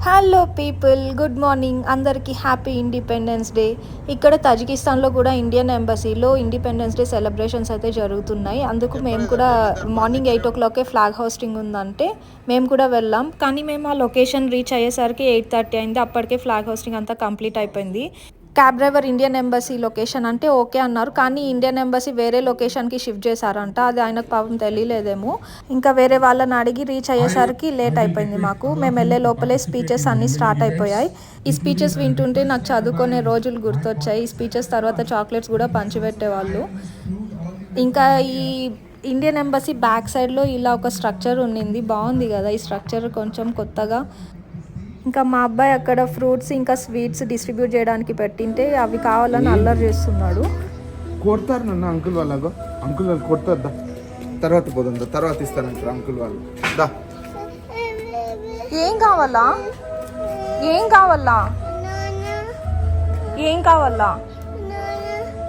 Hello people, good morning. అందరికీ happy independence day. ఇక్కడ తజికిస్తాన్లో కూడా ఇండియన్ ఎంబసీలో ఇండిపెండెన్స్ డే సెలబ్రేషన్స్ అయితే జరుగుతున్నాయి. అందుకు మేము కూడా మార్నింగ్ 8 o'clock ఫ్లాగ్ హోస్టింగ్ ఉందంటే మేము కూడా వెళ్ళాం. కానీ మేము ఆ లొకేషన్ రీచ్ అయ్యేసరికి 8:30 అయింది. అప్పటికే ఫ్లాగ్ హోస్టింగ్ అంతా కంప్లీట్ అయిపోయింది. Cab driver Indian embassy location అంటే ఓకే అన్నారు, కానీ ఇండియన్ ఎంబసీ వేరే లొకేషన్కి షిఫ్ట్ చేశారంట. అది ఆయనకు పాపం తెలియలేదేమో. ఇంకా వేరే వాళ్ళని అడిగి రీచ్ అయ్యేసరికి లేట్ అయిపోయింది మాకు. మేము వెళ్ళే లోపలే స్పీచెస్ అన్నీ స్టార్ట్ అయిపోయాయి. ఈ స్పీచెస్ వింటుంటే నాకు చదువుకునే రోజులు గుర్తొచ్చాయి. ఈ స్పీచెస్ తర్వాత చాక్లెట్స్ కూడా పంచిపెట్టేవాళ్ళు. ఇంకా ఈ ఇండియన్ ఎంబసీ బ్యాక్ సైడ్లో ఇలా ఒక స్ట్రక్చర్ ఉండింది. బాగుంది కదా ఈ స్ట్రక్చర్, కొంచెం కొత్తగా. ఇంకా మా అబ్బాయి అక్కడ ఫ్రూట్స్ ఇంకా స్వీట్స్ డిస్ట్రిబ్యూట్ చేయడానికి పెట్టింటే అవి కావాలని అల్లరి చేస్తున్నాడు. కొడతారు నన్ను అంకుల్ వాళ్ళగా. అంకుల్ వాళ్ళు కొడతారు. తర్వాత పోదాం, తర్వాత ఇస్తానంటారు అంకుల్ వాళ్ళు. దా ఏం కావాలా? ఏం కావాలా? ఏం కావాలా?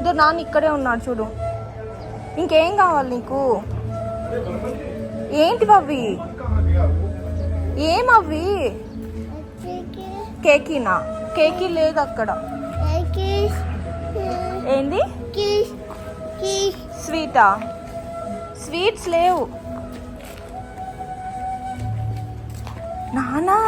ఇదో నాన్న ఇక్కడే ఉన్నాడు చూడు. ఇంకేం కావాలి నీకు? ఏంటి అవి? ఏమవి? కేకీనా? కేకీ లేదు అక్కడ. ఏంది? స్వీటా? స్వీట్స్ లేవు నానా.